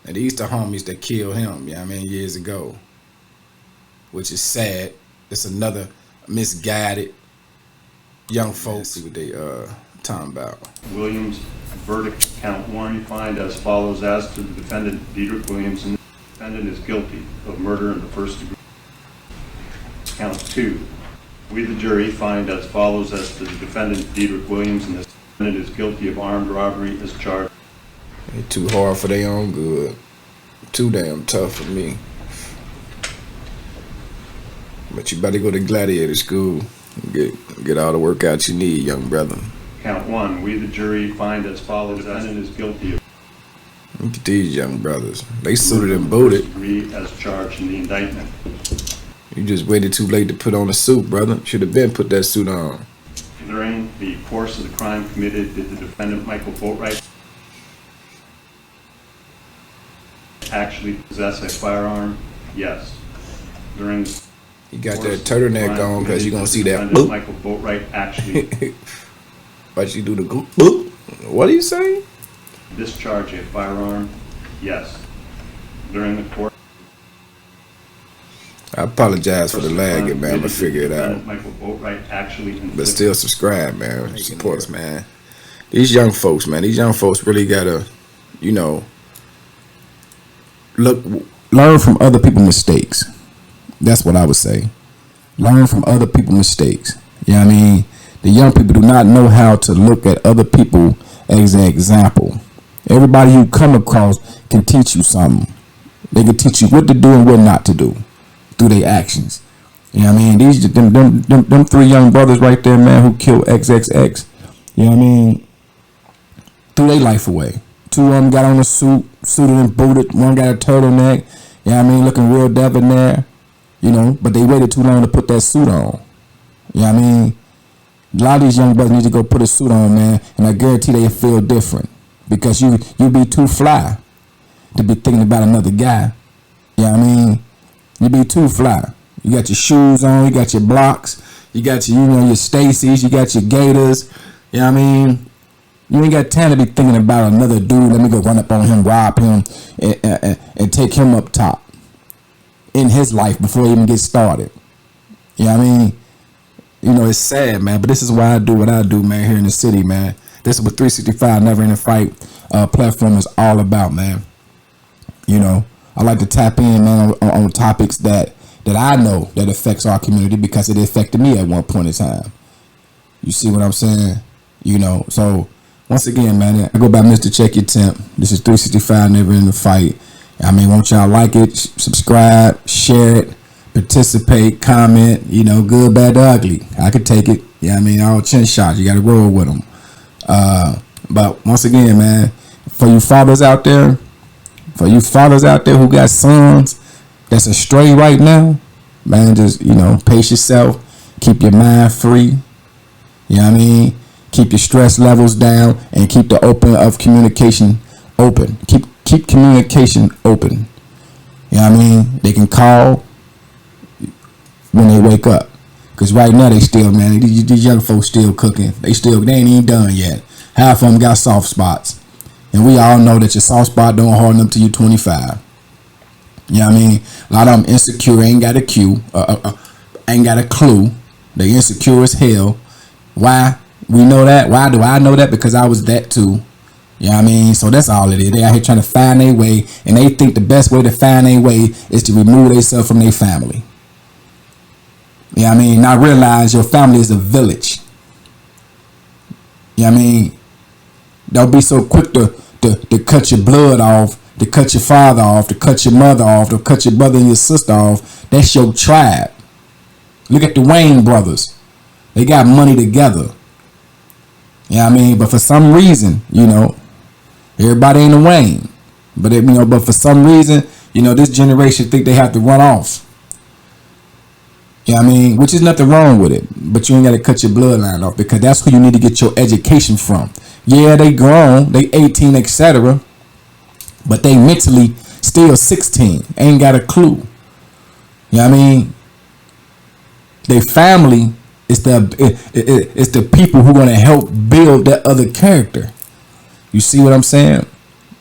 And these the homies that killed him, you know what I mean, years ago. Which is sad. It's another misguided young folks. See what they talking about. Williams verdict, count 1, find as follows as to the defendant Diedrich Williamson. The defendant is guilty of murder in the first degree. Count 2, we the jury find as follows as to the defendant Diedrich Williamson. The defendant is guilty of armed robbery as charged. They too hard for their own good. Too damn tough for me. But you better go to gladiator school and get all the workout you need, young brother. Count 1, we the jury find as follows: the defendant is guilty of look at these young brothers. They suited and booted. Degree as charged in the indictment. You just waited too late to put on a suit, brother. Should have been put that suit on. During the course of the crime committed, did the defendant Michael Boatwright actually possess a firearm? Yes. During the you got that turtleneck on because you're going to see that. Michael Boatwright actually. But you do the boop. What are you saying? Discharge a firearm? Yes. During the course. I apologize for the lag, man. I'm going to figure it out. Michael Boatwright actually. But still subscribe, man. Support us, man. These young folks, man. These young folks really got to, you know, learn from other people's mistakes. That's what I would say. Learn from other people's mistakes. You know what I mean? The young people do not know how to look at other people as an example. Everybody you come across can teach you something. They can teach you what to do and what not to do through their actions. You know what I mean? These them 3 young brothers right there, man, who killed XXX. You know what I mean? Threw their life away. 2 of them got on a suited and booted. 1 got a turtleneck. You know what I mean? Looking real debonair. You know, but they waited too long to put that suit on. You know what I mean? A lot of these young brothers need to go put a suit on, man, and I guarantee they feel different because you be too fly to be thinking about another guy. You know what I mean? You be too fly. You got your shoes on, you got your blocks, you got your, your Stacy's, you got your Gators. You know what I mean? You ain't got time to be thinking about another dude. Let me go run up on him, rob him, and take him up top in his life before he even gets started. You know what I mean? You know, it's sad, man, but this is why I do what I do, man, here in the city, man. This is what 365 Never in a Fight platform is all about, man. You know, I like to tap in, man, on topics that I know that affects our community because it affected me at one point in time. You see what I'm saying? You know, so once again, man, I go by Mr. Check Your Temp. This is 365 Never in a Fight. I mean, won't y'all like it, subscribe, share it, participate, comment, you know, good, bad, ugly. I could take it. Yeah, I mean, all chin shots. You got to roll with them. But once again, man, for you fathers out there who got sons that's astray right now, man, just, you know, pace yourself, keep your mind free. You know what I mean? Keep your stress levels down and keep the open of communication open. Keep communication open. You know what I mean? They can call when they wake up. Because right now they still, man, these young folks still cooking. They ain't even done yet. Half of them got soft spots. And we all know that your soft spot don't harden up till you 25. You know what I mean? A lot of them insecure, ain't got a clue. They insecure as hell. Why? We know that. Why do I know that? Because I was that too. You know what I mean? So that's all it is. They out here trying to find their way, and they think the best way to find their way is to remove themselves from their family. You know what I mean? Now realize your family is a village. You know what I mean? Don't be so quick to cut your blood off, to cut your father off, to cut your mother off, to cut your brother and your sister off. That's your tribe. Look at the Wayne brothers. They got money together. You know what I mean? But for some reason, you know, everybody ain't a Wayne. But for some reason, you know, this generation think they have to run off. You know what I mean? Which is nothing wrong with it. But you ain't got to cut your bloodline off because that's who you need to get your education from. Yeah, they grown, they 18, etc. But they mentally still 16. Ain't got a clue. You know what I mean? They family is the people who going to help build that other character. You see what I'm saying?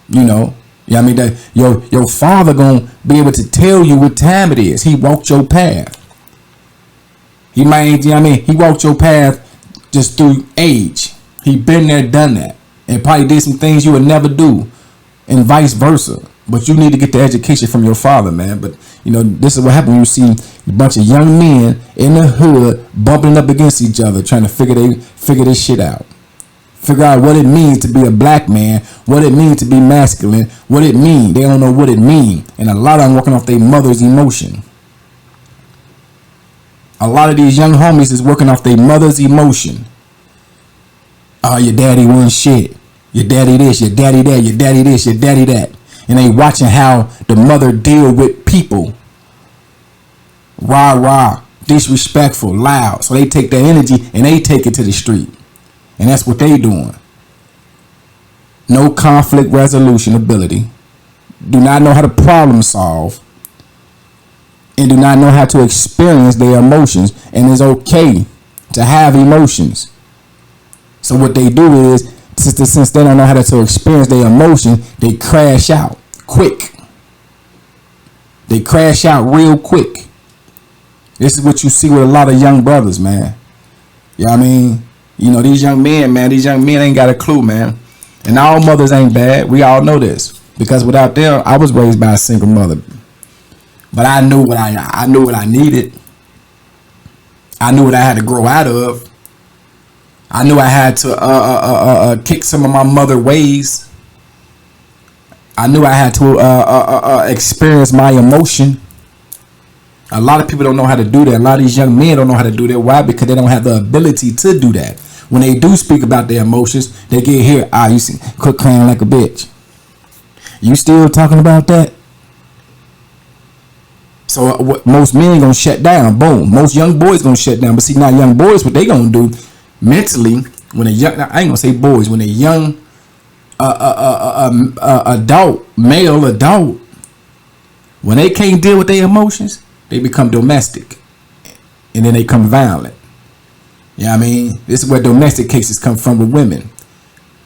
You know, You know what I mean? That your father gonna be able to tell you what time it is. He walked your path. He might, you know what I mean? He walked your path just through age. He been there, done that. And probably did some things you would never do. And vice versa. But you need to get the education from your father, man. But, you know, this is what happens when you see a bunch of young men in the hood bumping up against each other, trying to figure this shit out. Figure out what it means to be a black man, what it means to be masculine, what it means. They don't know what it means. And a lot of them working off their mother's emotion. A lot of these young homies is working off their mother's emotion. Oh, your daddy wasn't shit. Your daddy this, your daddy that, your daddy this, your daddy that. And they watching how the mother deal with people. Rah, disrespectful, loud. So they take that energy and they take it to the street. And that's what they doing. No conflict resolution ability. Do not know how to problem solve. And do not know how to experience their emotions. And it's okay to have emotions. So what they do is, since they don't know how to experience their emotion, they crash out quick. They crash out real quick. This is what you see with a lot of young brothers, man. You know what I mean? You know, these young men, man, ain't got a clue, man. And all mothers ain't bad. We all know this. Because without them, I was raised by a single mother. But I knew what I needed. I knew what I had to grow out of. I knew I had to kick some of my mother ways. I knew I had to experience my emotion. A lot of people don't know how to do that. A lot of these young men don't know how to do that. Why? Because they don't have the ability to do that. When they do speak about their emotions, they get here. You see, quit crying like a bitch. You still talking about that? So what most men gonna shut down. Boom. Most young boys gonna shut down. But see, now young boys, what they gonna do mentally, when a young, I ain't gonna say boys, when a young adult, male adult, when they can't deal with their emotions, they become domestic. And then they become violent. You know what I mean? This is where domestic cases come from with women.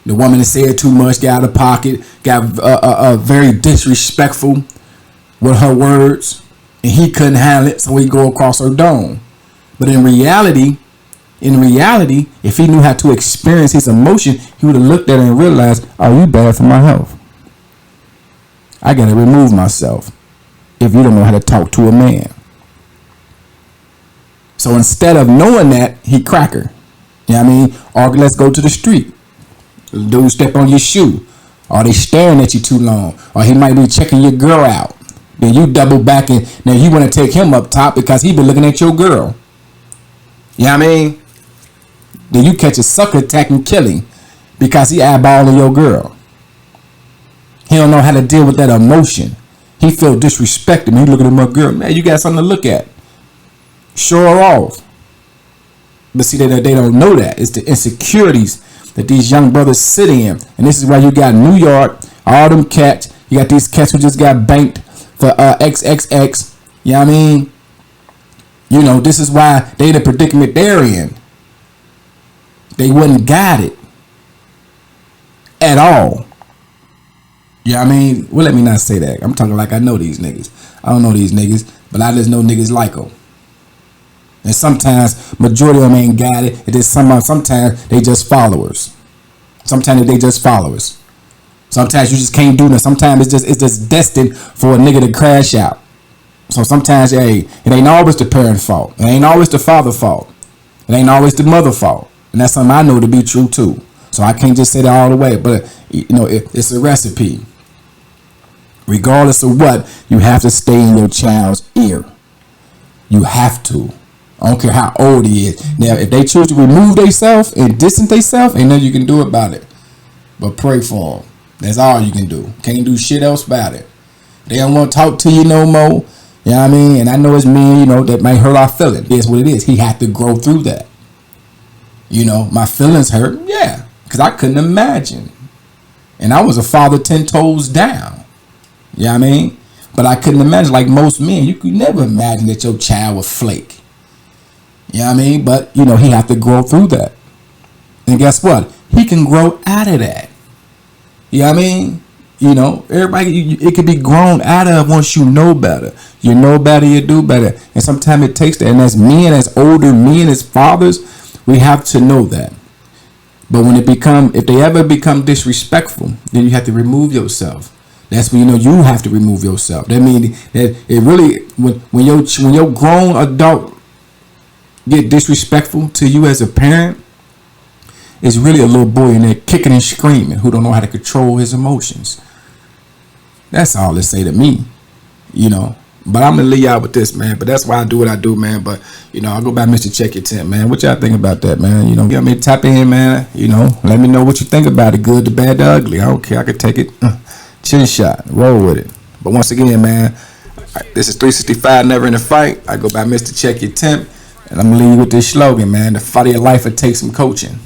The woman that said too much, got out of pocket, got very disrespectful with her words, and he couldn't handle it, so he go across her dome. But in reality, if he knew how to experience his emotion, he would have looked at it and realized, oh, you bad for my health. I gotta remove myself if you don't know how to talk to a man. So instead of knowing that, he cracker. You know what I mean? Or let's go to the street. Dude step on your shoe. Or they staring at you too long. Or he might be checking your girl out. Then you double back and now you want to take him up top because he been looking at your girl. You know what I mean? Then you catch a sucker attack and killing because he eyeballing your girl. He don't know how to deal with that emotion. He feel disrespected. Man, he looking at my girl. Man, you got something to look at. Show her off. But see, they don't know that. It's the insecurities that these young brothers sit in. And this is why you got New York, all them cats. You got these cats who just got banked for XXX. You know what I mean? You know, this is why they in the predicament they're in. They wouldn't got it at all. You know what I mean? Well, let me not say that. I'm talking like I know these niggas. I don't know these niggas, but I just know niggas like them. And sometimes majority of them ain't got it. It is sometimes they just followers. Sometimes they just followers. Sometimes you just can't do nothing. Sometimes it's just destined for a nigga to crash out. So sometimes, hey, it ain't always the parent's fault. It ain't always the father's fault. It ain't always the mother's fault. And that's something I know to be true too. So I can't just say that all the way. But you know, it's a recipe. Regardless of what, you have to stay in your child's ear. You have to. I don't care how old he is. Now, if they choose to remove themselves and distance themselves, ain't nothing you can do about it. But pray for them. That's all you can do. Can't do shit else about it. They don't want to talk to you no more. You know what I mean? And I know it's me, you know, that might hurt our feelings. It's what it is. He had to grow through that. You know, my feelings hurt. Yeah. Because I couldn't imagine. And I was a father 10 toes down. You know what I mean? But I couldn't imagine, like most men, you could never imagine that your child would flake. You know what I mean? But, you know, he had to grow through that. And guess what? He can grow out of that. You know what I mean? You know, everybody, it can be grown out of once you know better. You know better, you do better. And sometimes it takes that. And as men, as older men, as fathers, we have to know that. But when if they ever become disrespectful, then you have to remove yourself. That's when you have to remove yourself. That means that it really, when your grown adult get disrespectful to you as a parent, it's really a little boy in there kicking and screaming who don't know how to control his emotions. That's all they say to me, But I'm gonna leave y'all with this, man. But that's why I do what I do, man. But I'll go by Mr. Check Your Temp, man. What y'all think about that, man? Get me tap in, man. Let me know what you think about it. Good, the bad, the ugly. I don't care. I can take it. Chin shot, roll with it. But once again, man, this is 365 Never in a Fight. I go by Mr. Check Your Temp, and I'm gonna leave you with this slogan, man. The fight of your life, it takes some coaching.